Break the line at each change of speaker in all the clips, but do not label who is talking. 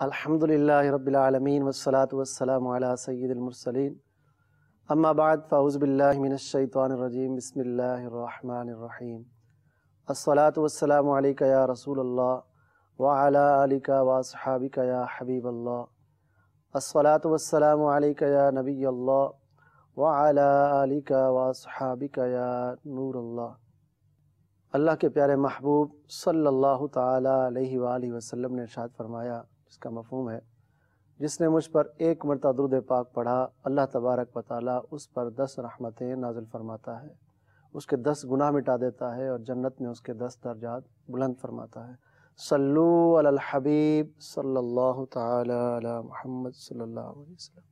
الحمدللہ رب العالمین والصلاة والسلام علی سید المرسلین اما بعد فاعوذ باللہ من الشیطان الرجیم بسم اللہ الرحمن الرحیم الصلاة والسلام علیکہ یا رسول اللہ وعلی آلک واصحابک یا حبیب اللہ الصلاة والسلام علیکہ یا نبی اللہ وعلی آلک واصحابک یا نور اللہ۔ اللہ کے پیارے محبوب صلی اللہ تعالی علیہ وآلہ وسلم نے ارشاد فرمایا، اس کا مفہوم ہے جس نے مجھ پر ایک مرتبہ درود پاک پڑھا اللہ تبارک و تعالیٰ اس پر 10 رحمتیں نازل فرماتا ہے، اس کے 10 گناہ مٹا دیتا ہے اور جنت میں اس کے 10 درجات بلند فرماتا ہے۔ صلو علی الحبیب صلی اللہ تعالی علی محمد صلی اللہ علیہ وسلم۔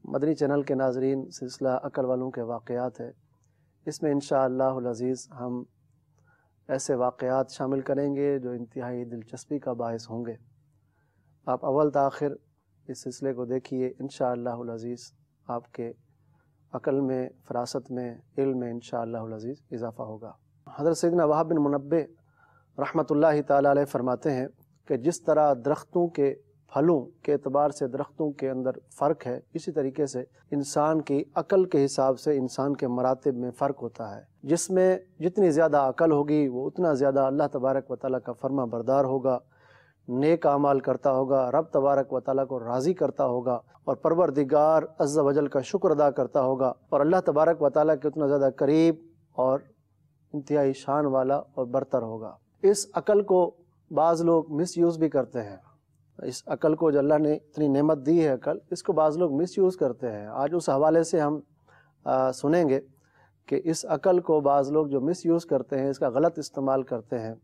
مدنی چینل کے ناظرین، سلسلہ عقل والوں کے واقعات ہے، اس میں انشاءاللہ العزیز ہم ایسے واقعات شامل کریں گے جو انتہائی دلچسپی کا باعث ہوں گے۔ آپ اول تاخر اس سلسلے کو دیکھیے، انشاءاللہ العزیز آپ کے عقل میں، فراست میں، علم میں انشاءاللہ العزیز اضافہ ہوگا۔ حضرت سیدنا وہب بن منبہ رحمۃ اللہ تعالی علیہ فرماتے ہیں کہ جس طرح درختوں کے پھلوں کے اعتبار سے درختوں کے اندر فرق ہے، اسی طریقے سے انسان کی عقل کے حساب سے انسان کے مراتب میں فرق ہوتا ہے۔ جس میں جتنی زیادہ عقل ہوگی وہ اتنا زیادہ اللہ تبارک و تعالیٰ کا فرما بردار ہوگا، نیک اعمال کرتا ہوگا، رب تبارک و تعالیٰ کو راضی کرتا ہوگا اور پروردگار عز و جل کا شکر ادا کرتا ہوگا، اور اللہ تبارک و تعالیٰ کے اتنا زیادہ قریب اور انتہائی شان والا اور برتر ہوگا۔ اس عقل کو بعض لوگ مس یوز بھی کرتے ہیں۔ اس عقل کو جو اللہ نے اتنی نعمت دی ہے عقل، اس کو بعض لوگ مس یوز کرتے ہیں۔ آج اس حوالے سے ہم سنیں گے کہ اس عقل کو بعض لوگ جو مس یوز کرتے ہیں، اس کا غلط استعمال کرتے ہیں،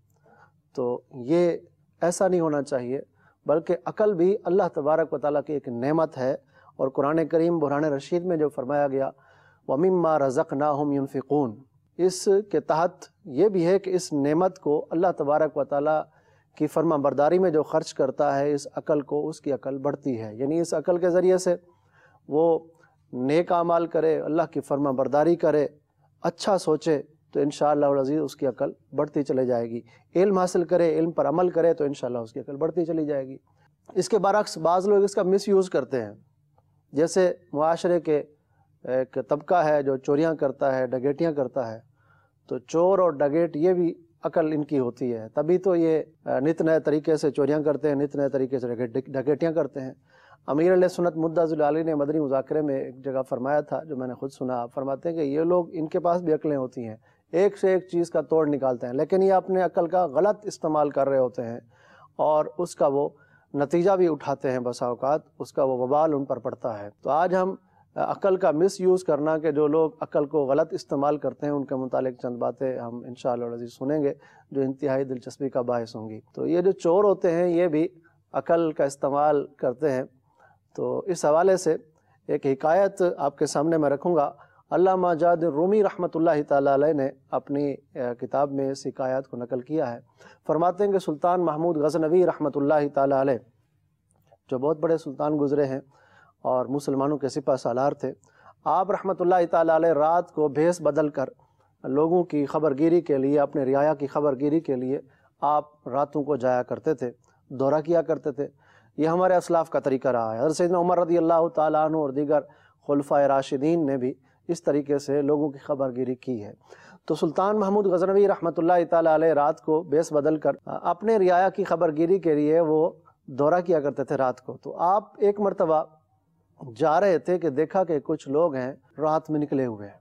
تو یہ ایسا نہیں ہونا چاہیے، بلکہ عقل بھی اللہ تبارک و تعالیٰ کی ایک نعمت ہے، اور قرآن کریم برہان رشید میں جو فرمایا گیا وَمِمَّا رَزَقْنَاهُمْ يُنْفِقُونَ، اس کے تحت یہ بھی ہے کہ اس نعمت کو اللہ تبارک و تعالیٰ کی فرما برداری میں جو خرچ کرتا ہے، اس عقل کو، اس کی عقل بڑھتی ہے۔ یعنی اس عقل کے ذریعے سے وہ نیک اعمال کرے، اللہ کی فرما برداری کرے، اچھا سوچے، تو انشاءاللہ العزیز اس کی عقل بڑھتی چلے جائے گی۔ علم حاصل کرے، علم پر عمل کرے، تو انشاءاللہ اس کی عقل بڑھتی چلی جائے گی۔ اس کے برعکس بعض لوگ اس کا مس یوز کرتے ہیں، جیسے معاشرے کے ایک طبقہ ہے جو چوریاں کرتا ہے، ڈکیتیاں کرتا ہے، تو چور اور ڈکیت یہ بھی عقل ان کی ہوتی ہے، تبھی تو یہ نت نئے طریقے سے چوریاں کرتے ہیں، نت نئے طریقے سے ڈکیتیاں کرتے ہیں۔ امیر علیہ سنت مدعا علی نے مدنی مذاکرے میں ایک جگہ فرمایا تھا، جو میں نے خود سنا، آپ فرماتے ہیں کہ یہ لوگ، ان کے پاس بھی عقلیں ہوتی ہیں، ایک سے ایک چیز کا توڑ نکالتے ہیں، لیکن یہ اپنے عقل کا غلط استعمال کر رہے ہوتے ہیں، اور اس کا وہ نتیجہ بھی اٹھاتے ہیں، بسا اوقات اس کا وہ وبال ان پر پڑتا ہے۔ تو آج ہم عقل کا مس یوز کرنا، کہ جو لوگ عقل کو غلط استعمال کرتے ہیں، ان کے متعلق چند باتیں ہم انشاءاللہ العزیز سنیں گے جو انتہائی دلچسپی کا باعث ہوں گی۔ تو یہ جو چور ہوتے ہیں یہ بھی عقل کا استعمال کرتے ہیں۔ تو اس حوالے سے ایک حکایت آپ کے سامنے میں رکھوں گا۔ علامہ جاد رومی رحمۃ اللہ تعالی علیہ نے اپنی کتاب میں اس حکایت کو نقل کیا ہے۔ فرماتے ہیں کہ سلطان محمود غزنوی رحمۃ اللہ تعالی علیہ، جو بہت بڑے سلطان گزرے ہیں اور مسلمانوں کے سپہ سالار تھے، آپ رحمۃ اللہ تعالی علیہ رات کو بھیس بدل کر لوگوں کی خبرگیری کے لیے، اپنے رعایا کی خبرگیری کے لیے آپ راتوں کو جایا کرتے تھے، دورہ کیا کرتے تھے۔ یہ ہمارے اسلاف کا طریقہ رہا ہے۔ حضرت سیدنا عمر رضی اللہ تعالیٰ عنہ اور دیگر خلفائے راشدین نے بھی اس طریقے سے لوگوں کی خبرگیری کی ہے۔ تو سلطان محمود غزنوی رحمۃ اللہ تعالیٰ علیہ رات کو بھیس بدل کر اپنے رعایا کی خبرگیری کے لیے وہ دورہ کیا کرتے تھے رات کو۔ تو آپ ایک مرتبہ جا رہے تھے کہ دیکھا کہ کچھ لوگ ہیں رات میں نکلے ہوئے ہیں۔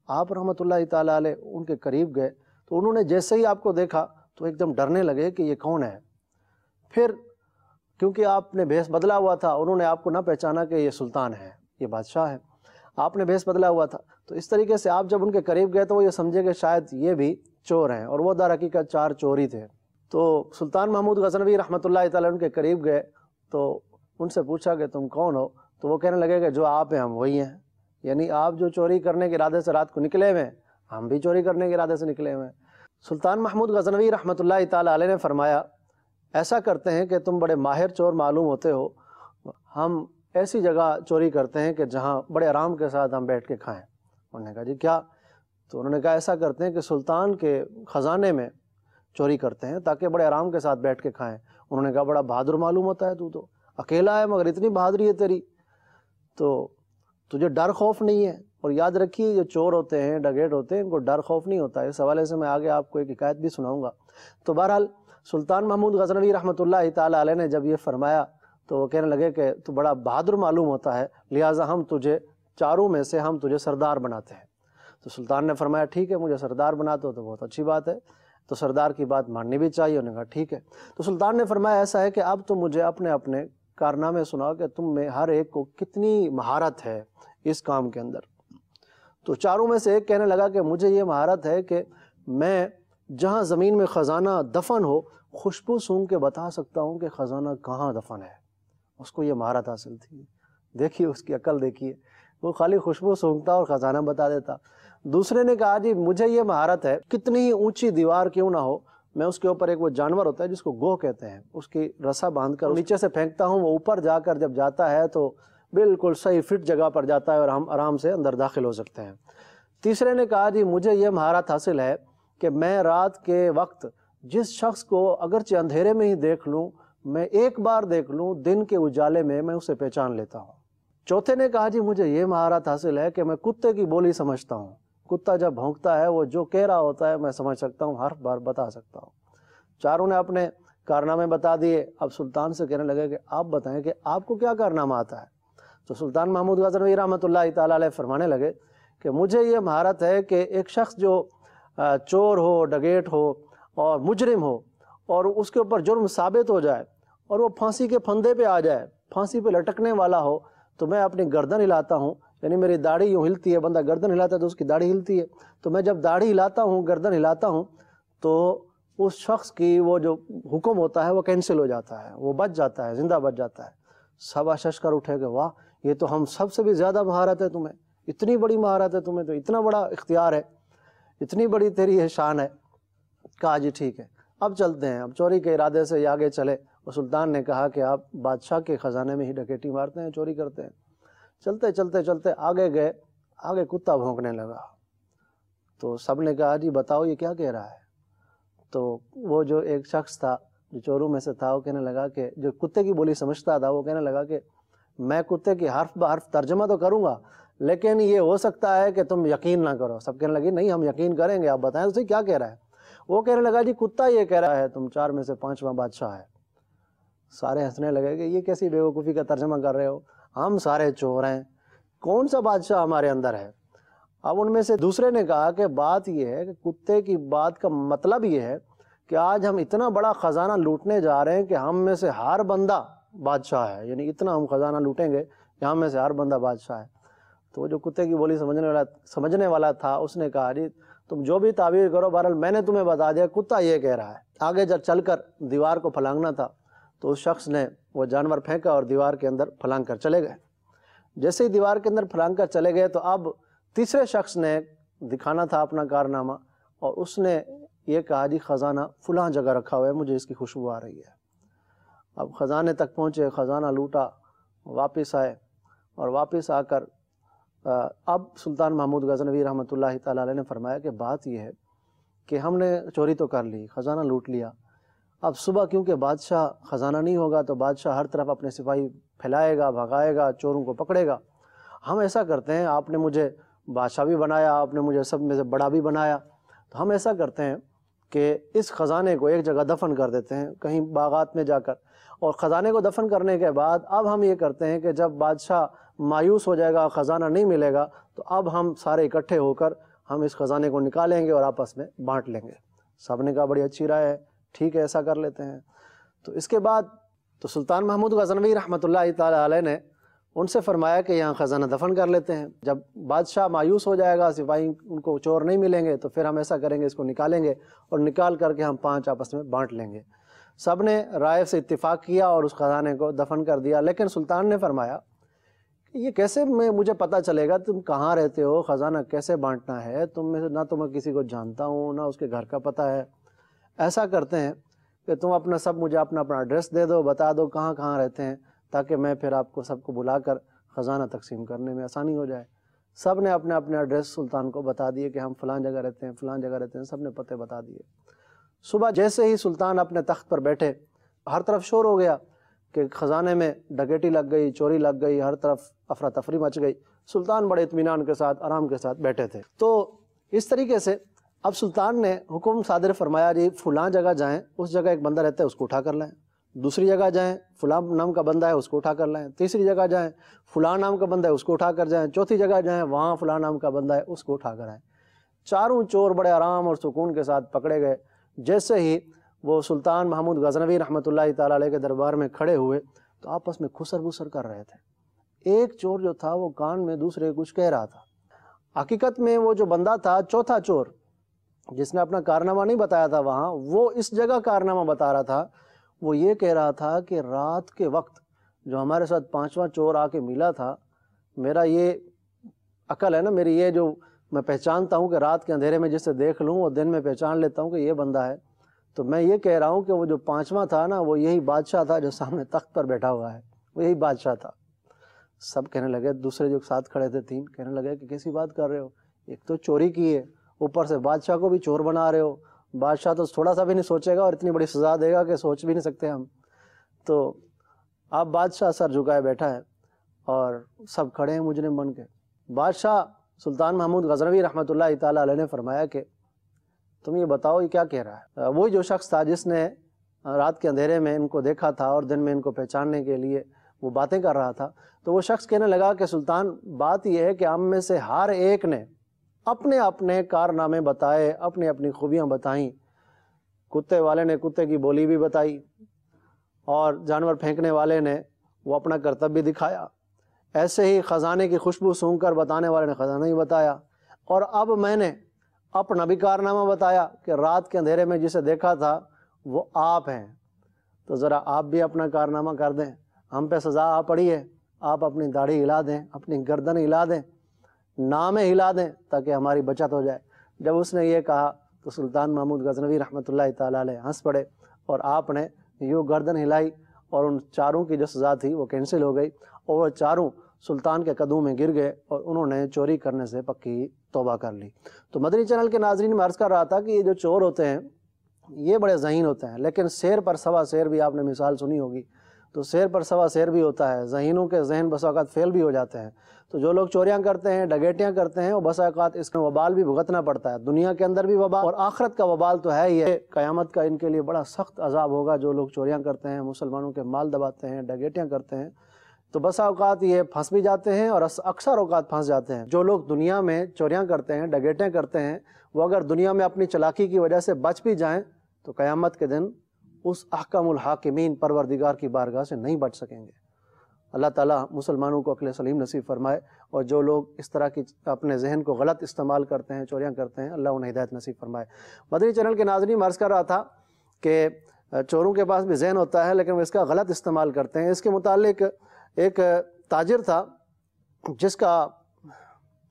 آپ رحمۃ اللہ تعالیٰ علیہ ان کے قریب گئے، تو انہوں نے جیسے ہی آپ کو دیکھا تو ایک دم ڈرنے لگے کہ یہ کون ہے۔ پھر کیونکہ آپ نے بھیس بدلا ہوا تھا، انہوں نے آپ کو نہ پہچانا کہ یہ سلطان ہے، یہ بادشاہ ہے، آپ نے بھیس بدلا ہوا تھا، تو اس طریقے سے آپ جب ان کے قریب گئے تو وہ یہ سمجھے کہ شاید یہ بھی چور ہیں، اور وہ در حقیقت 4 چور ہی تھے۔ تو سلطان محمود غزنوی رحمۃ اللہ تعالیٰ ان کے قریب گئے تو ان سے پوچھا کہ تم کون ہو؟ تو وہ کہنے لگے کہ جو آپ ہیں ہم وہی ہیں، یعنی آپ جو چوری کرنے کے ارادے سے رات کو نکلے ہوئے ہیں، ہم بھی چوری کرنے کے ارادے سے نکلے ہوئے ہیں۔ سلطان محمود غزنوی رحمۃ اللہ تعالیٰ علیہ نے فرمایا، ایسا کرتے ہیں کہ تم بڑے ماہر چور معلوم ہوتے ہو، ہم ایسی جگہ چوری کرتے ہیں کہ جہاں بڑے آرام کے ساتھ ہم بیٹھ کے کھائیں۔ انہوں نے کہا جی کیا؟ تو انہوں نے کہا ایسا کرتے ہیں کہ سلطان کے خزانے میں چوری کرتے ہیں تاکہ بڑے آرام کے ساتھ بیٹھ کے کھائیں۔ انہوں نے کہا بڑا بہادر معلوم ہوتا ہے، تو اکیلا ہے مگر اتنی بہادری ہے تیری، تو تجھے ڈر خوف نہیں ہے۔ اور یاد رکھیے جو چور ہوتے ہیں، ڈکیت ہوتے ہیں، ان کو ڈر خوف نہیں ہوتا ہے۔ اس حوالے سے میں آگے آپ کو ایک حکایت بھی سناؤں گا۔ تو بہرحال سلطان محمود غزنوی رحمۃ اللہ تعالیٰ علیہ نے جب یہ فرمایا تو وہ کہنے لگے کہ تو بڑا بہادر معلوم ہوتا ہے، لہٰذا ہم تجھے چاروں میں سے ہم تجھے سردار بناتے ہیں۔ تو سلطان نے فرمایا ٹھیک ہے، مجھے سردار بناتے ہو تو بہت اچھی بات ہے، تو سردار کی بات ماننی بھی چاہیے۔ انہوں نے کہا ٹھیک ہے۔ تو سلطان نے فرمایا ایسا ہے کہ اب تو مجھے اپنے اپنے کارنامے سناؤ کہ تم میں ہر ایک کو کتنی مہارت ہے اس کام کے اندر۔ تو چاروں میں سے ایک کہنے لگا کہ مجھے یہ مہارت ہے کہ میں جہاں زمین میں خزانہ دفن ہو خوشبو سونگھ کے بتا سکتا ہوں کہ خزانہ کہاں دفن ہے۔ اس کو یہ مہارت حاصل تھی۔ دیکھیے اس کی عقل، دیکھیے وہ خالی خوشبو سونگتا اور خزانہ بتا دیتا۔ دوسرے نے کہا جی مجھے یہ مہارت ہے، کتنی ہی اونچی دیوار کیوں نہ ہو، میں اس کے اوپر ایک وہ جانور ہوتا ہے جس کو گوہ کہتے ہیں، اس کی رسا باندھ کر نیچے سے پھینکتا ہوں، وہ اوپر جا کر جب جاتا ہے تو بالکل صحیح فٹ جگہ پر جاتا ہے اور ہم آرام سے اندر داخل ہو سکتے ہیں۔ تیسرے نے کہا جی مجھے یہ مہارت حاصل ہے کہ میں رات کے وقت جس شخص کو اگرچہ اندھیرے میں ہی دیکھ لوں، میں ایک بار دیکھ لوں دن کے اجالے میں اسے پہچان لیتا ہوں۔ چوتھے نے کہا جی مجھے یہ مہارت حاصل ہے کہ میں کتے کی بولی سمجھتا ہوں، کتا جب بھونکتا ہے وہ جو کہہ رہا ہوتا ہے میں سمجھ سکتا ہوں، ہر بار بتا سکتا ہوں۔ چاروں نے اپنے کارنامے بتا دیے۔ اب سلطان سے کہنے لگے کہ آپ بتائیں کہ آپ کو کیا کارنامہ آتا ہے؟ تو سلطان محمود غزنوی رحمۃ اللہ تعالیٰ علیہ فرمانے لگے کہ مجھے یہ مہارت ہے کہ ایک شخص جو چور ہو، ڈکیت ہو اور مجرم ہو اور اس کے اوپر جرم ثابت ہو جائے اور وہ پھانسی کے پھندے پہ آ جائے، پھانسی پہ لٹکنے والا ہو، تو میں اپنی گردن ہلاتا ہوں، یعنی میری داڑھی یوں ہلتی ہے، بندہ گردن ہلاتا ہے تو اس کی داڑھی ہلتی ہے، تو میں جب داڑھی ہلاتا ہوں، گردن ہلاتا ہوں، تو اس شخص کی وہ جو حکم ہوتا ہے وہ کینسل ہو جاتا ہے، وہ بچ جاتا ہے، زندہ بچ جاتا ہے۔ سب اشش کر اٹھے کہ واہ، یہ تو ہم سب سے بھی زیادہ مہارت ہے تمہیں، اتنی بڑی مہارت ہے تمہیں، تو اتنا بڑا اختیار ہے، اتنی بڑی تیری یہ شان ہے۔ کہا جی ٹھیک ہے، اب چلتے ہیں۔ اب چوری کے ارادے سے یہ آگے چلے، اور سلطان نے کہا کہ آپ بادشاہ کے خزانے میں ہی ڈکیتی مارتے ہیں، چوری کرتے ہیں۔ چلتے چلتے چلتے آگے گئے، آگے کتا بھونکنے لگا۔ تو سب نے کہا جی بتاؤ یہ کیا کہہ رہا ہے؟ تو وہ جو ایک شخص تھا جو چوروں میں سے تھا، وہ کہنے لگا کہ جو کتے کی بولی سمجھتا تھا، وہ کہنے لگا کہ میں کتے کی حرف بحرف ترجمہ تو کروں گا، لیکن یہ ہو سکتا ہے کہ تم یقین نہ کرو۔ سب کہنے لگے نہیں ہم یقین کریں گے، آپ بتائیں تو کیا کہہ رہا ہے؟ وہ کہنے لگا جی کتا یہ کہہ رہا ہے تم چار میں سے پانچواں بادشاہ ہے۔ سارے ہنسنے لگے کہ یہ کیسی بیوقوفی کا ترجمہ کر رہے ہو، ہم سارے چور ہیں، کون سا بادشاہ ہمارے اندر ہے؟ اب ان میں سے دوسرے نے کہا کہ بات یہ ہے کہ کتے کی بات کا مطلب یہ ہے کہ آج ہم اتنا بڑا خزانہ لوٹنے جا رہے ہیں کہ ہم میں سے ہر بندہ بادشاہ ہے، یعنی اتنا ہم خزانہ لوٹیں گے کہ ہم میں سے ہر بندہ بادشاہ ہے۔ تو وہ جو کتے کی بولی سمجھنے والا تھا، اس نے کہا جی تم جو بھی تعبیر کرو، بہرحال میں نے تمہیں بتا دیا کتا یہ کہہ رہا ہے۔ آگے جب چل کر دیوار کو پھلانگنا تھا تو اس شخص نے وہ جانور پھینکا اور دیوار کے اندر پھلانگ کر چلے گئے۔ جیسے ہی دیوار کے اندر پھلانگ کر چلے گئے تو اب تیسرے شخص نے دکھانا تھا اپنا کارنامہ، اور اس نے یہ کہا جی خزانہ فلاں جگہ رکھا ہوا ہے، مجھے اس کی خوشبو آ رہی ہے۔ اب خزانے تک پہنچے، خزانہ لوٹا، واپس آئے، اور واپس آ کر اب سلطان محمود غزنوی رحمۃ اللہ تعالیٰ علیہ نے فرمایا کہ بات یہ ہے کہ ہم نے چوری تو کر لی، خزانہ لوٹ لیا، اب صبح کیونکہ بادشاہ خزانہ نہیں ہوگا تو بادشاہ ہر طرف اپنے سپاہی پھیلائے گا، بھگائے گا، چوروں کو پکڑے گا۔ ہم ایسا کرتے ہیں، آپ نے مجھے بادشاہ بھی بنایا، آپ نے مجھے سب میں سے بڑا بھی بنایا، تو ہم ایسا کرتے ہیں کہ اس خزانے کو ایک جگہ دفن کر دیتے ہیں کہیں باغات میں جا کر، اور خزانے کو دفن کرنے کے بعد اب ہم یہ کرتے ہیں کہ جب بادشاہ مایوس ہو جائے گا، خزانہ نہیں ملے گا، تو اب ہم سارے اکٹھے ہو کر ہم اس خزانے کو نکالیں گے اور آپس میں بانٹ لیں گے۔ سب نے کہا بڑی اچھی رائے ہے، ٹھیک ہے ایسا کر لیتے ہیں۔ تو اس کے بعد تو سلطان محمود غزنوی رحمۃ اللہ تعالیٰ علیہ نے ان سے فرمایا کہ یہاں خزانہ دفن کر لیتے ہیں، جب بادشاہ مایوس ہو جائے گا، سپاہی ان کو چور نہیں ملیں گے، تو پھر ہم ایسا کریں گے اس کو نکالیں گے اور نکال کر کے ہم 5 آپس میں بانٹ لیں گے۔ سب نے رائے سے اتفاق کیا اور اس خزانے کو دفن کر دیا، لیکن سلطان نے فرمایا کہ یہ کیسے مجھے پتہ چلے گا تم کہاں رہتے ہو، خزانہ کیسے بانٹنا ہے، تم میں سے نہ تو میں کسی کو جانتا ہوں نہ اس کے گھر کا پتہ ہے۔ ایسا کرتے ہیں کہ تم اپنا سب مجھے اپنا ایڈریس دے دو، بتا دو کہاں کہاں رہتے ہیں، تاکہ میں پھر آپ کو سب کو بلا کر خزانہ تقسیم کرنے میں آسانی ہو جائے۔ سب نے اپنے اپنے ایڈریس سلطان کو بتا دیے کہ ہم فلاں جگہ رہتے ہیں، فلاں جگہ رہتے ہیں، سب نے پتے بتا دیے۔ صبح جیسے ہی سلطان اپنے تخت پر بیٹھے ہر طرف شور ہو گیا کہ خزانے میں ڈکیٹی لگ گئی، چوری لگ گئی، ہر طرف افراتفری مچ گئی۔ سلطان بڑے اطمینان کے ساتھ آرام کے ساتھ بیٹھے تھے۔ تو اس طریقے سے اب سلطان نے حکم صادر فرمایا جی فلاں جگہ جائیں، اس جگہ ایک بندہ رہتا ہے اس کو اٹھا کر لائیں، دوسری جگہ جائیں فلاں نام کا بندہ ہے اس کو اٹھا کر لائیں، تیسری جگہ جائیں فلاں نام کا بندہ ہے اس کو اٹھا کر جائیں، چوتھی جگہ جائیں وہاں فلاں نام کا بندہ ہے اس کو اٹھا کر آئیں۔ چاروں چور بڑے آرام اور سکون کے ساتھ پکڑے گئے۔ جیسے ہی وہ سلطان محمود غزنوی رحمۃ اللہ تعالیٰ علیہ کے دربار میں کھڑے ہوئے تو آپس میں خسر بسر کر رہے تھے۔ ایک چور جو تھا وہ کان میں دوسرے کچھ کہہ رہا تھا۔ حقیقت میں وہ جو بندہ تھا چوتھا چور جس نے اپنا کارنامہ نہیں بتایا تھا وہاں، وہ اس جگہ کارنامہ بتا رہا تھا۔ وہ یہ کہہ رہا تھا کہ رات کے وقت جو ہمارے ساتھ پانچواں چور آ کے ملا تھا، میرا یہ عقل ہے نا، میری یہ جو میں پہچانتا ہوں کہ رات کے اندھیرے میں جسے دیکھ لوں وہ دن میں پہچان لیتا ہوں کہ یہ بندہ ہے، تو میں یہ کہہ رہا ہوں کہ وہ جو پانچواں تھا نا وہ یہی بادشاہ تھا جو سامنے تخت پر بیٹھا ہوا ہے، وہ یہی بادشاہ تھا۔ سب کہنے لگے، دوسرے جو ساتھ کھڑے تھے تین، کہنے لگے کہ کیسی بات کر رہے ہو، ایک تو چوری کی ہے اوپر سے بادشاہ کو بھی چور بنا رہے ہو، بادشاہ تو تھوڑا سا بھی نہیں سوچے گا اور اتنی بڑی سزا دے گا کہ سوچ بھی نہیں سکتے ہم۔ تو اب بادشاہ سر جھکائے بیٹھا ہے اور سب کھڑے ہیں مجرم بن کے۔ بادشاہ سلطان محمود غزنوی رحمۃ اللہ تعالیٰ علیہ نے فرمایا کہ تم یہ بتاؤ یہ کیا کہہ رہا ہے؟ وہی جو شخص تھا جس نے رات کے اندھیرے میں ان کو دیکھا تھا اور دن میں ان کو پہچاننے کے لیے وہ باتیں کر رہا تھا، تو وہ شخص کہنے لگا کہ سلطان بات یہ ہے کہ ہم میں سے ہر ایک نے اپنے اپنے کارنامے بتائے، اپنی اپنی خوبیاں بتائیں۔ کتے والے نے کتے کی بولی بھی بتائی اور جانور پھینکنے والے نے وہ اپنا کرتب بھی دکھایا، ایسے ہی خزانے کی خوشبو سونگھ کر بتانے والے نے خزانہ ہی بتایا، اور اب میں نے اپنا بھی کارنامہ بتایا کہ رات کے اندھیرے میں جسے دیکھا تھا وہ آپ ہیں، تو ذرا آپ بھی اپنا کارنامہ کر دیں، ہم پہ سزا آ پڑی ہے، آپ اپنی داڑھی ہلا دیں، اپنی گردن ہلا دیں، نامے ہلا دیں تاکہ ہماری بچت ہو جائے۔ جب اس نے یہ کہا تو سلطان محمود غزنوی رحمۃ اللہ تعالیٰ علیہ ہنس پڑے اور آپ نے یوں گردن ہلائی اور ان چاروں کی جو سزا تھی وہ کینسل ہو گئی اور وہ چاروں سلطان کے قدموں میں گر گئے اور انہوں نے چوری کرنے سے پکی توبہ کر لی۔ تو مدنی چینل کے ناظرین میں عرض کر رہا تھا کہ یہ جو چور ہوتے ہیں یہ بڑے ذہین ہوتے ہیں، لیکن شیر پر سوا شیر بھی آپ نے مثال سنی ہوگی، تو شیر پر سوا شیر بھی ہوتا ہے، ذہینوں کے ذہن بسا اوقات فیل بھی ہو جاتے ہیں۔ تو جو لوگ چوریاں کرتے ہیں، ڈکیتیاں کرتے ہیں، وہ بسا اوقات اس کا وبال بھی بھگتنا پڑتا ہے، دنیا کے اندر بھی وبال اور آخرت کا وبال تو ہے ہی ہے۔ قیامت کا ان کے لیے بڑا سخت عذاب ہوگا جو لوگ چوریاں کرتے ہیں، مسلمانوں کے مال دباتے ہیں، ڈکیتیاں کرتے ہیں، تو بسا اوقات یہ پھنس بھی جاتے ہیں اور اکثر اوقات پھنس جاتے ہیں۔ جو لوگ دنیا میں چوریاں کرتے ہیں، ڈکیتیاں کرتے ہیں، وہ اگر دنیا میں اپنی چلاکی کی وجہ سے بچ بھی جائیں تو قیامت کے دن اس احکم الحاکمین پروردگار کی بارگاہ سے نہیں بچ سکیں گے۔ اللہ تعالیٰ مسلمانوں کو عقل سلیم نصیب فرمائے، اور جو لوگ اس طرح کی اپنے ذہن کو غلط استعمال کرتے ہیں، چوریاں کرتے ہیں، اللہ انہیں ہدایت نصیب فرمائے۔ مدنی چینل کے ناظرین میں عرض کر رہا تھا کہ چوروں کے پاس بھی ذہن ہوتا ہے لیکن وہ اس کا غلط استعمال کرتے ہیں۔ اس کے متعلق ایک تاجر تھا جس کا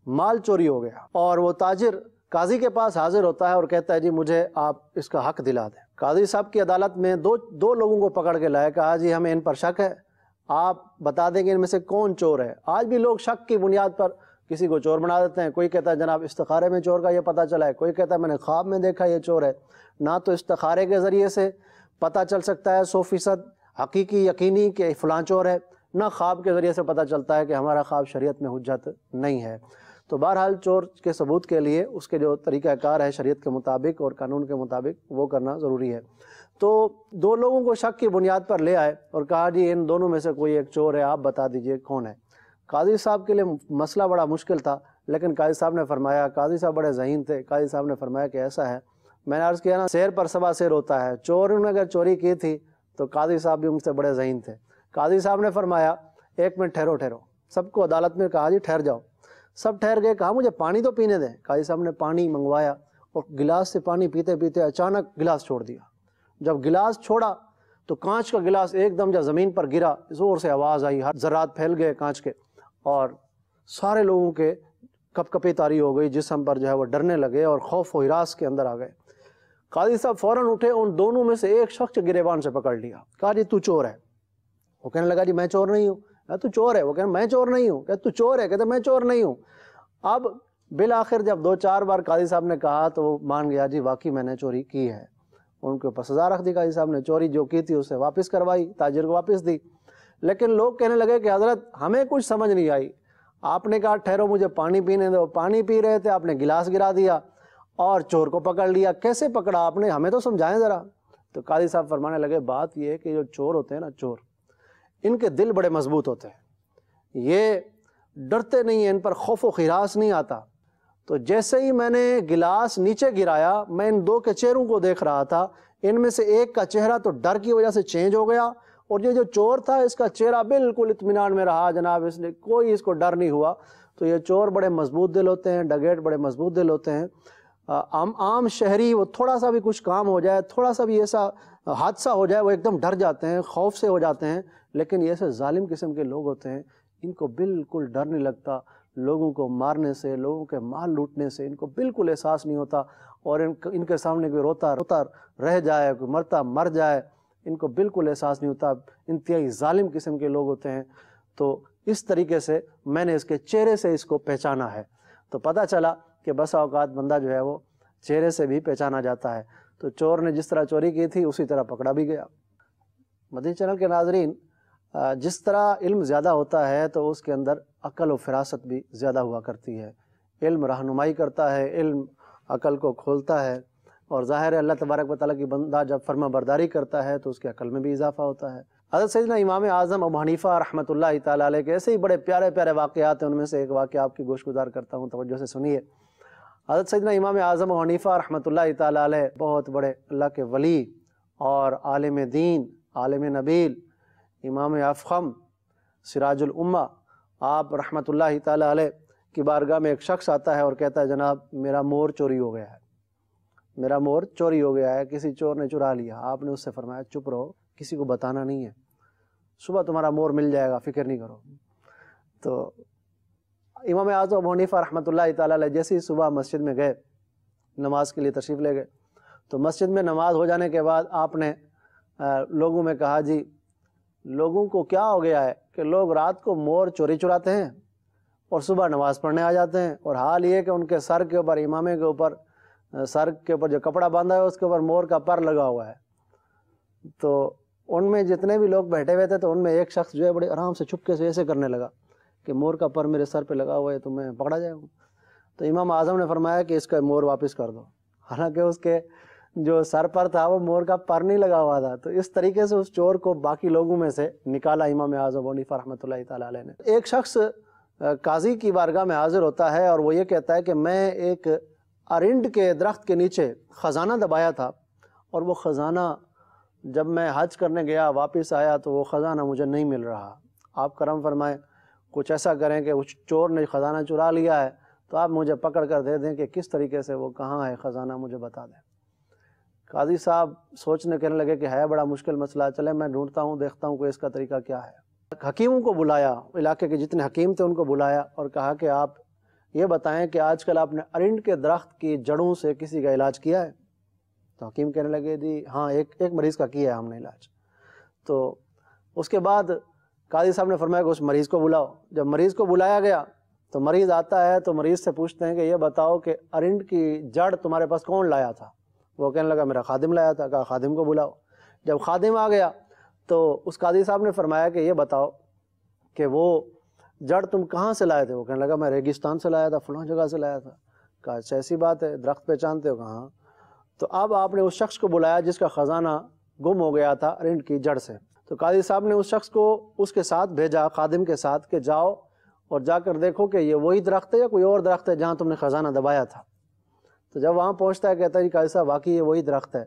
مال چوری ہو گیا اور وہ تاجر قاضی کے پاس حاضر ہوتا ہے اور کہتا ہے جی مجھے آپ اس کا حق دلا دیں۔ قاضی صاحب کی عدالت میں دو لوگوں کو پکڑ کے لائے، کہا جی ہمیں ان پر شک ہے، آپ بتا دیں کہ ان میں سے کون چور ہے۔ آج بھی لوگ شک کی بنیاد پر کسی کو چور بنا دیتے ہیں۔ کوئی کہتا ہے جناب استخارے میں چور کا یہ پتہ چلا ہے، کوئی کہتا ہے میں نے خواب میں دیکھا یہ چور ہے۔ نہ تو استخارے کے ذریعے سے پتہ چل سکتا ہے 100% حقیقی یقینی کہ فلاں چور ہے، نہ خواب کے ذریعے سے پتہ چلتا ہے کہ ہمارا خواب شریعت میں حجت نہیں ہے۔ تو بہرحال چور کے ثبوت کے لیے اس کے جو طریقہ کار ہے شریعت کے مطابق اور قانون کے مطابق وہ کرنا ضروری ہے۔ تو دو لوگوں کو شک کی بنیاد پر لے آئے اور کہا جی ان دونوں میں سے کوئی ایک چور ہے، آپ بتا دیجئے کون ہے۔ قاضی صاحب کے لیے مسئلہ بڑا مشکل تھا، لیکن قاضی صاحب نے فرمایا، قاضی صاحب بڑے ذہین تھے، قاضی صاحب نے فرمایا کہ ایسا ہے، میں نے عرض کیا نا شیر پر سوا شیر ہوتا ہے، چور نے اگر چوری کی تھی تو قاضی صاحب بھی ان سے بڑے ذہین تھے۔ قاضی صاحب نے فرمایا ایک منٹ ٹھہرو، سب کو عدالت میں کہا جی ٹھہر جاؤ، سب ٹھہر گئے، کہا مجھے پانی تو پینے دیں۔ قاضی صاحب نے پانی منگوایا اور گلاس سے پانی پیتے پیتے اچانک گلاس چھوڑ دیا۔ جب گلاس چھوڑا تو کانچ کا گلاس ایک دم جب زمین پر گرا، زور سے آواز آئی، ہر ذرات پھیل گئے کانچ کے اور سارے لوگوں کے کپ کپی طاری ہو گئی، جسم پر جو ہے وہ ڈرنے لگے اور خوف و ہراس کے اندر آ گئے۔ قاضی صاحب فوراً اٹھے، ان دونوں میں سے ایک شخص گریبان سے پکڑ لیا، کہا جی تو چور ہے۔ وہ کہنے لگا جی میں چور نہیں ہوں۔ تو چور ہے، وہ کہنے میں چور نہیں ہوں۔ کہ تو چور ہے، کہتے میں چور نہیں ہوں۔ اب بالآخر جب 2-4 بار قاضی صاحب نے کہا تو وہ مان گیا جی واقعی میں نے چوری کی ہے۔ ان کے اوپر سزا رکھ دی قاضی صاحب نے، چوری جو کی تھی اسے واپس کروائی، تاجر کو واپس دی۔ لیکن لوگ کہنے لگے کہ حضرت ہمیں کچھ سمجھ نہیں آئی، آپ نے کہا ٹھہرو مجھے پانی پینے دو، پانی پی رہے تھے آپ نے گلاس گرا دیا اور چور کو پکڑ لیا، کیسے پکڑا آپ نے، ہمیں تو سمجھائیں ذرا۔ تو قاضی صاحب فرمانے لگے بات یہ ہے کہ جو چور ہوتے ہیں نا، چور، ان کے دل بڑے مضبوط ہوتے ہیں، یہ ڈرتے نہیں ہیں، ان پر خوف و خراس نہیں آتا۔ تو جیسے ہی میں نے گلاس نیچے گرایا، میں ان دو کے چہروں کو دیکھ رہا تھا، ان میں سے ایک کا چہرہ تو ڈر کی وجہ سے چینج ہو گیا، اور یہ جو چور تھا اس کا چہرہ بالکل اطمینان میں رہا جناب، اس نے کوئی اس کو ڈر نہیں ہوا۔ تو یہ چور بڑے مضبوط دل ہوتے ہیں، ڈکیت بڑے مضبوط دل ہوتے ہیں۔ عام شہری وہ تھوڑا سا بھی کچھ کام ہو جائے، تھوڑا سا بھی ایسا حادثہ ہو جائے، وہ ایک دم ڈر جاتے ہیں، خوف سے ہو جاتے ہیں، لیکن یہ ایسے ظالم قسم کے لوگ ہوتے ہیں، ان کو بالکل ڈر نہیں لگتا، لوگوں کو مارنے سے، لوگوں کے مال لوٹنے سے ان کو بالکل احساس نہیں ہوتا، اور ان کے سامنے کوئی روتا رہ جائے، کوئی مرتا مر جائے، ان کو بالکل احساس نہیں ہوتا، انتہائی ظالم قسم کے لوگ ہوتے ہیں۔ تو اس طریقے سے میں نے اس کے چہرے سے اس کو پہچانا ہے، تو پتہ چلا کہ بسا اوقات بندہ جو ہے وہ چہرے سے بھی پہچانا جاتا ہے۔ تو چور نے جس طرح چوری کی تھی اسی طرح پکڑا بھی گیا۔ مدنی چینل کے ناظرین، جس طرح علم زیادہ ہوتا ہے تو اس کے اندر عقل و فراست بھی زیادہ ہوا کرتی ہے، علم رہنمائی کرتا ہے، علم عقل کو کھولتا ہے، اور ظاہر ہے اللہ تبارک و تعالیٰ کی بندہ جب فرما برداری کرتا ہے تو اس کے عقل میں بھی اضافہ ہوتا ہے۔ حضرت سیدنا امام اعظم ابو حنیفہ رحمۃ اللہ تعالیٰ علیہ کے ایسے ہی بڑے پیارے پیارے واقعات ہیں، ان میں سے ایک واقعہ آپ کی گوش گزار کرتا ہوں، توجہ سے سنیے۔ حضرت سیدنا امام اعظم ابو حنیفہ رحمۃ اللہ تعالیٰ علیہ بہت بڑے اللہ کے ولی اور عالم دین، عالم نبیل، امام افخم، سراج الامہ، آپ رحمۃ اللہ تعالیٰ علیہ کی بارگاہ میں ایک شخص آتا ہے اور کہتا ہے جناب میرا مور چوری ہو گیا ہے، میرا مور چوری ہو گیا ہے، کسی چور نے چرا لیا۔ آپ نے اس سے فرمایا چپ رہو، کسی کو بتانا نہیں ہے، صبح تمہارا مور مل جائے گا، فکر نہیں کرو۔ تو امام اعظم ابو حنیفہ رحمۃ اللہ تعالیٰ علیہ جیسے ہی صبح مسجد میں گئے، نماز کے لیے تشریف لے گئے، تو مسجد میں نماز ہو جانے کے بعد آپ نے لوگوں میں کہا جی لوگوں کو کیا ہو گیا ہے کہ لوگ رات کو مور چوری چراتے ہیں اور صبح نماز پڑھنے آ جاتے ہیں، اور حال یہ کہ ان کے سر کے اوپر، امامے کے اوپر، سر کے اوپر جو کپڑا باندھا ہے اس کے اوپر مور کا پر لگا ہوا ہے۔ تو ان میں جتنے بھی لوگ بیٹھے ہوئے تھے تو ان میں ایک شخص جو ہے بڑے آرام سے چھپکے سے ایسے کرنے لگا کہ مور کا پر میرے سر پہ لگا ہوا ہے تو میں پکڑا جائے گا۔ تو امام اعظم نے فرمایا کہ اس کا مور واپس کر دو، حالانکہ اس کے جو سر پر تھا وہ مور کا پر نہیں لگا ہوا تھا۔ تو اس طریقے سے اس چور کو باقی لوگوں میں سے نکالا امام اعظم ابو حنیفہ رحمۃ اللہ تعالیٰ علیہ نے۔ ایک شخص قاضی کی بارگاہ میں حاضر ہوتا ہے اور وہ یہ کہتا ہے کہ میں ایک ارنڈ کے درخت کے نیچے خزانہ دبایا تھا، اور وہ خزانہ جب میں حج کرنے گیا واپس آیا تو وہ خزانہ مجھے نہیں مل رہا، آپ کرم فرمائیں کچھ ایسا کریں کہ اس چور نے خزانہ چرا لیا ہے تو آپ مجھے پکڑ کر دے دیں کہ کس طریقے سے وہ کہاں ہے خزانہ مجھے بتا دیں۔ قاضی صاحب سوچنے کہنے لگے کہ ہے بڑا مشکل مسئلہ، چلے میں ڈھونڈتا ہوں دیکھتا ہوں کہ اس کا طریقہ کیا ہے۔ حکیموں کو بلایا، علاقے کے جتنے حکیم تھے ان کو بلایا اور کہا کہ آپ یہ بتائیں کہ آج کل آپ نے ارنڈ کے درخت کی جڑوں سے کسی کا علاج کیا ہے؟ تو حکیم کہنے لگے جی ہاں ایک مریض کا کیا ہے ہم نے علاج۔ تو اس کے بعد قاضی صاحب نے فرمایا کہ اس مریض کو بلاؤ۔ جب مریض کو بلایا گیا تو مریض آتا ہے تو مریض سے پوچھتے ہیں کہ یہ بتاؤ کہ ارنڈ کی جڑ تمہارے پاس کون لایا تھا؟ وہ کہنے لگا میرا خادم لایا تھا۔ کہا خادم کو بلاؤ۔ جب خادم آ گیا تو اس قاضی صاحب نے فرمایا کہ یہ بتاؤ کہ وہ جڑ تم کہاں سے لائے تھے؟ وہ کہنے لگا میں ریگستان سے لایا تھا، فلاں جگہ سے لایا تھا۔ کہا اچھا ایسی بات ہے، درخت پہچانتے ہو؟ کہا ہاں۔ تو اب آپ نے اس شخص کو بلایا جس کا خزانہ گم ہو گیا تھا ارنڈ کی جڑ سے۔ تو قاضی صاحب نے اس شخص کو اس کے ساتھ بھیجا، خادم کے ساتھ، کہ جاؤ اور جا کر دیکھو کہ یہ وہی درخت ہے یا کوئی اور درخت ہے جہاں تم نے خزانہ دبایا تھا۔ تو جب وہاں پہنچتا ہے کہتا ہے جی قاضی صاحب واقعی یہ وہی درخت ہے۔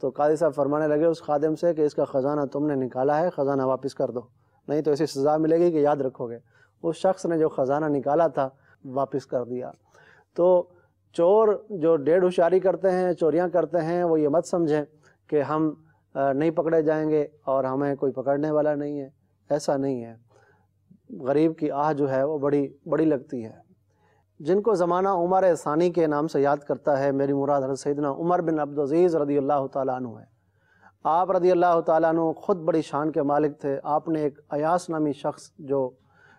تو قاضی صاحب فرمانے لگے اس خادم سے کہ اس کا خزانہ تم نے نکالا ہے، خزانہ واپس کر دو، نہیں تو ایسی سزا ملے گی کہ یاد رکھو گے۔ اس شخص نے جو خزانہ نکالا تھا واپس کر دیا۔ تو چور جو ڈیڑھ ہوشیاری کرتے ہیں، چوریاں کرتے ہیں، وہ یہ مت سمجھیں کہ ہم نہیں پکڑے جائیں گے اور ہمیں کوئی پکڑنے والا نہیں ہے، ایسا نہیں ہے۔ غریب کی آہ جو ہے وہ بڑی لگتی ہے۔ جن کو زمانہ عمر ثانی کے نام سے یاد کرتا ہے، میری مراد حضرت سیدنا عمر بن عبدالعزیز رضی اللہ تعالیٰ عنہ ہے۔ آپ رضی اللہ تعالیٰ عنہ خود بڑی شان کے مالک تھے۔ آپ نے ایک ایاس نامی شخص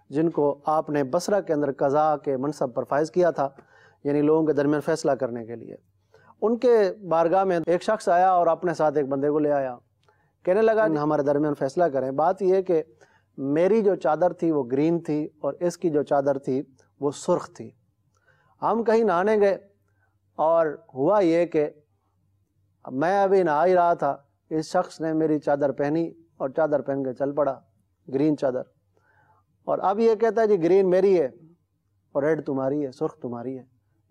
جن کو آپ نے بصرہ کے اندر قضاء کے منصب پر فائز کیا تھا، یعنی لوگوں کے درمیان فیصلہ کرنے کے لیے، ان کے بارگاہ میں ایک شخص آیا اور اپنے ساتھ ایک بندے کو لے آیا، کہنے لگا ہمارے درمیان فیصلہ کریں۔ بات یہ کہ میری جو چادر تھی وہ گرین تھی اور اس کی جو چادر تھی وہ سرخ تھی۔ ہم کہیں نہانے گئے اور ہوا یہ کہ میں ابھی نہا ہی رہا تھا، اس شخص نے میری چادر پہنی اور چادر پہن کے چل پڑا، گرین چادر، اور اب یہ کہتا ہے جی گرین میری ہے اور ریڈ تمہاری ہے، سرخ تمہاری ہے،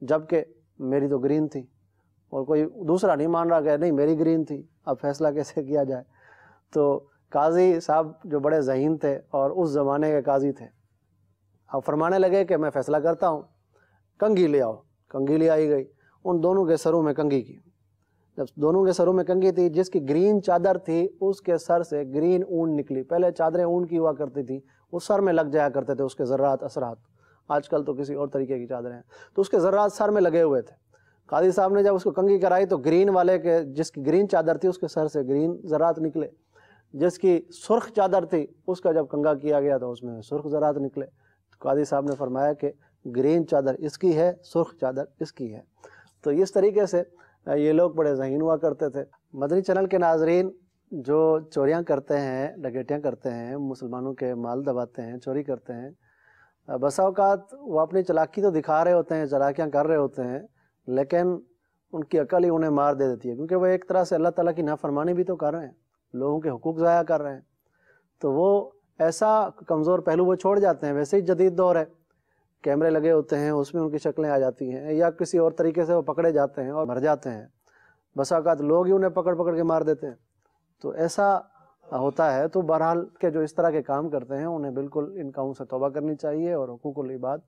جبکہ میری تو گرین تھی، اور کوئی دوسرا نہیں مان رہا کہ نہیں میری گرین تھی، اب فیصلہ کیسے کیا جائے؟ تو قاضی صاحب جو بڑے ذہین تھے اور اس زمانے کے قاضی تھے، اب فرمانے لگے کہ میں فیصلہ کرتا ہوں، کنگھی لے آؤ۔ کنگھی لے آئی گئی، ان دونوں کے سروں میں کنگھی کی۔ جب دونوں کے سروں میں کنگھی تھی، جس کی گرین چادر تھی اس کے سر سے گرین اون نکلی۔ پہلے چادریں اون کی ہوا کرتی تھی، وہ سر میں لگ جایا کرتے تھے اس کے ذرات اثرات، آج کل تو کسی اور طریقے کی چادریں ہیں، تو اس کے ذرات سر میں لگے ہوئے تھے۔ قاضی صاحب نے جب اس کو کنگھی کرائی تو گرین والے کے، جس کی گرین چادر تھی اس کے سر سے گرین ذرات نکلے، جس کی سرخ چادر تھی اس کا جب کنگھا کیا گیا تو اس میں سرخ ذرات نکلے۔ قاضی صاحب نے فرمایا کہ گرین چادر اس کی ہے، سرخ چادر اس کی ہے۔ تو اس طریقے سے یہ لوگ بڑے ذہین ہوا کرتے تھے۔ مدنی چینل کے ناظرین، جو چوریاں کرتے ہیں، ڈکیتیاں کرتے ہیں، مسلمانوں کے مال دباتے ہیں، چوری کرتے ہیں، بسا اوقات وہ اپنی چالاکی تو دکھا رہے ہوتے ہیں، چالاکیاں کر رہے ہوتے ہیں، لیکن ان کی عقل ہی انہیں مار دے دیتی ہے، کیونکہ وہ ایک طرح سے اللہ تعالیٰ کی نافرمانی بھی تو کر رہے ہیں، لوگوں کے حقوق ضائع کر رہے ہیں، تو وہ ایسا کمزور پہلو وہ چھوڑ جاتے ہیں۔ ویسے ہی جدید دور ہے، کیمرے لگے ہوتے ہیں، اس میں ان کی شکلیں آ جاتی ہیں، یا کسی اور طریقے سے وہ پکڑے جاتے ہیں اور مر جاتے ہیں، بسا اوقات لوگ ہی انہیں پکڑ پکڑ کے مار دیتے ہیں، تو ایسا ہوتا ہے۔ تو بہرحال کہ جو اس طرح کے کام کرتے ہیں انہیں بالکل ان کاموں سے توبہ کرنی چاہیے اور حقوق العباد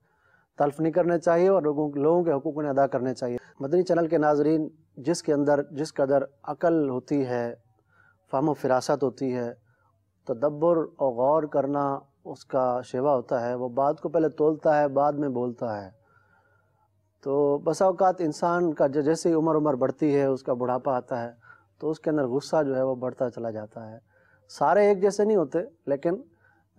تلف نہیں کرنے چاہیے اور لوگوں کے حقوق انہیں ادا کرنے چاہیے۔ مدنی چینل کے ناظرین، جس کے اندر جس قدر عقل ہوتی ہے، فہم و فراست ہوتی ہے، تدبر اور غور کرنا اس کا شیوا ہوتا ہے، وہ بات کو پہلے تولتا ہے بعد میں بولتا ہے۔ تو بسا اوقات انسان کا جیسے ہی عمر بڑھتی ہے، اس کا بڑھاپا آتا ہے، تو اس کے اندر غصہ جو ہے وہ بڑھتا چلا جاتا ہے۔ سارے ایک جیسے نہیں ہوتے، لیکن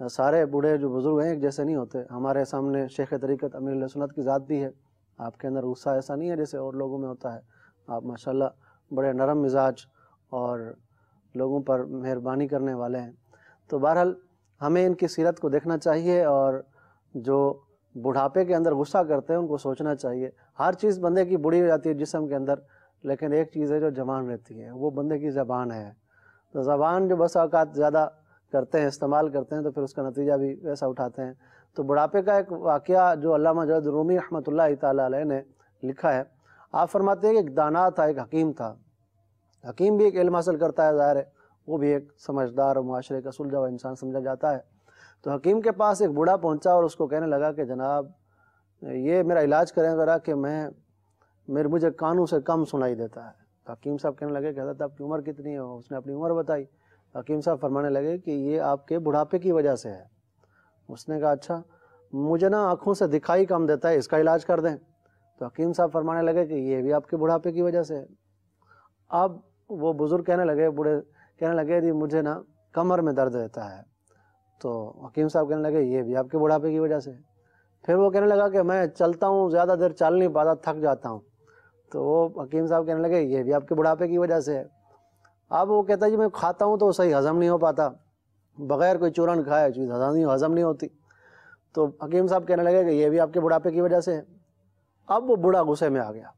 سارے بوڑھے جو بزرگ ہیں ایک جیسے نہیں ہوتے۔ ہمارے سامنے شیخ طریقت امیر اہل سنت کی ذات بھی ہے، آپ کے اندر غصہ ایسا نہیں ہے جیسے اور لوگوں میں ہوتا ہے، آپ ماشاءاللہ بڑے نرم مزاج اور لوگوں پر مہربانی کرنے والے ہیں۔ تو بہرحال ہمیں ان کی سیرت کو دیکھنا چاہیے، اور جو بڑھاپے کے اندر غصہ کرتے ہیں ان کو سوچنا چاہیے۔ ہر چیز بندے کی بڑی ہو جاتی ہے جسم کے اندر، لیکن ایک چیز ہے جو جوان رہتی ہے، وہ بندے کی زبان ہے۔ تو زبان جو بس اوقات زیادہ کرتے ہیں، استعمال کرتے ہیں، تو پھر اس کا نتیجہ بھی ویسا اٹھاتے ہیں۔ تو بڑھاپے کا ایک واقعہ جو علامہ جواد رومی رحمۃ اللہ تعالیٰ علیہ نے لکھا ہے، آپ فرماتے ہیں کہ ایک دانا تھا، ایک حکیم تھا۔ حکیم بھی ایک علم حاصل کرتا ہے، ظاہر ہے وہ بھی ایک سمجھدار اور معاشرے کا سلجھا ہوا انسان سمجھا جاتا ہے۔ تو حکیم کے پاس ایک بوڑھا پہنچا اور اس کو کہنے لگا کہ جناب یہ میرا علاج کریں ذرا، کہ مجھے کانوں سے کم سنائی دیتا ہے۔ تو حکیم صاحب کہنے لگے کہ حضرت آپ کی عمر کتنی ہے؟ اس نے اپنی عمر بتائی۔ حکیم صاحب فرمانے لگے کہ یہ آپ کے بڑھاپے کی وجہ سے ہے۔ اس نے کہا اچھا، مجھے نا آنکھوں سے دکھائی کم دیتا ہے، اس کا علاج کر دیں۔ تو حکیم صاحب فرمانے لگے کہ یہ بھی آپ کے بڑھاپے کی وجہ سے ہے۔ اب وہ بزرگ کہنے لگے، بوڑھے کہنے لگے جی مجھے نا کمر میں درد رہتا ہے۔ تو حکیم صاحب کہنے لگے یہ بھی آپ کے بڑھاپے کی وجہ سے ہے۔ پھر وہ کہنے لگا کہ میں چلتا ہوں، زیادہ دیر چل نہیں پاتا، تھک جاتا ہوں۔ تو وہ حکیم صاحب کہنے لگے یہ بھی آپ کے بڑھاپے کی وجہ سے ہے۔ اب وہ کہتا ہے جی میں کھاتا ہوں تو صحیح ہضم نہیں ہو پاتا، بغیر کوئی چورن کھائے چیز ہضم نہیں ہوتی۔ تو حکیم صاحب کہنے لگے کہ یہ بھی آپ کے بڑھاپے کی وجہ سے ہے۔ اب وہ بوڑھا غصے میں آ گیا،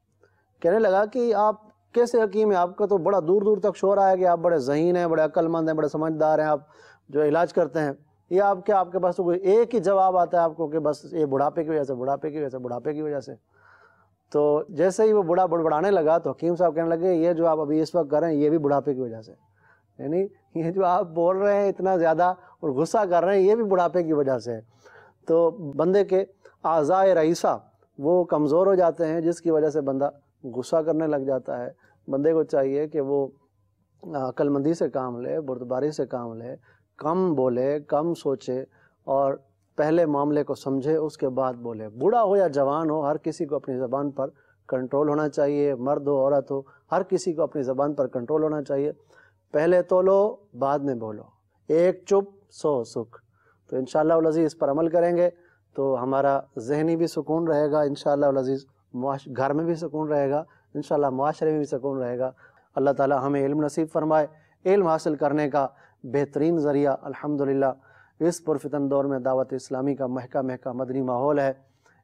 کہنے لگا کہ آپ کیسے حکیم ہیں؟ آپ کا تو بڑا دور دور تک شور آیا کہ آپ بڑے ذہین ہیں، بڑے عقل مند ہیں، بڑے سمجھدار ہیں، آپ جو علاج کرتے ہیں، یہ آپ کے پاس تو کوئی ایک ہی جواب آتا ہے آپ کو کہ بس یہ بڑھاپے کی وجہ سے، بڑھاپے کی وجہ سے، بڑھاپے کی وجہ سے۔ تو جیسے ہی وہ بوڑھا بڑبڑانے لگا تو حکیم صاحب کہنے لگے یہ جو آپ ابھی اس وقت کر رہے ہیں یہ بھی بڑھاپے کی وجہ سے، یعنی یہ جو آپ بول رہے ہیں اتنا زیادہ اور غصہ کر رہے ہیں یہ بھی بڑھاپے کی وجہ سے ہے۔ تو بندے کے اعضاء رئیسہ وہ کمزور ہو جاتے ہیں، جس کی وجہ سے بندہ غصہ کرنے لگ جاتا ہے۔ بندے کو چاہیے کہ وہ عقل مندی سے کام لے، بردباری سے کام لے، کم بولے، کم سوچے اور پہلے معاملے کو سمجھے اس کے بعد بولے۔ بوڑھا ہو یا جوان ہو، ہر کسی کو اپنی زبان پر کنٹرول ہونا چاہیے، مرد ہو عورت ہو، ہر کسی کو اپنی زبان پر کنٹرول ہونا چاہیے۔ پہلے تولو بعد میں بولو، ایک چپ سو سکھ۔ تو انشاءاللہ العزیز اس پر عمل کریں گے تو ہمارا ذہنی بھی سکون رہے گا، انشاءاللہ العزیز گھر میں بھی سکون رہے گا، انشاءاللہ معاشرے میں بھی سکون رہے گا۔ اللہ تعالی ہمیں علم نصیب فرمائے۔ علم حاصل کرنے کا بہترین ذریعہ الحمدللہ اس پرفتن دور میں دعوت اسلامی کا مہکا مدنی ماحول ہے۔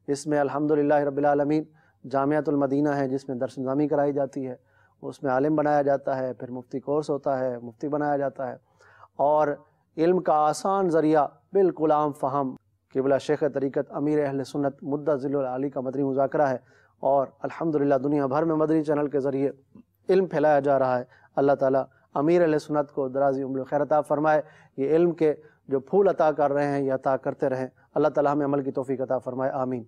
اس میں الحمدللہ رب العالمین جامعۃ المدینہ ہے جس میں درس نظامی کرائی جاتی ہے، اس میں عالم بنایا جاتا ہے، پھر مفتی کورس ہوتا ہے، مفتی بنایا جاتا ہے، اور علم کا آسان ذریعہ بالکل عام فہم قبلہ شیخ طریقت امیر اہل سنت مدہ ذل العالی کا مدنی مذاکرہ ہے، اور الحمدللہ دنیا بھر میں مدنی چینل کے ذریعے علم پھیلایا جا رہا ہے۔ اللہ تعالیٰ امیر اہل سنت کو درازی عمر خیر عطا فرمائے۔ یہ علم کے جو پھول عطا کر رہے ہیں یہ عطا کرتے رہیں۔ اللہ تعالیٰ ہمیں عمل کی توفیق عطا فرمائے، آمین۔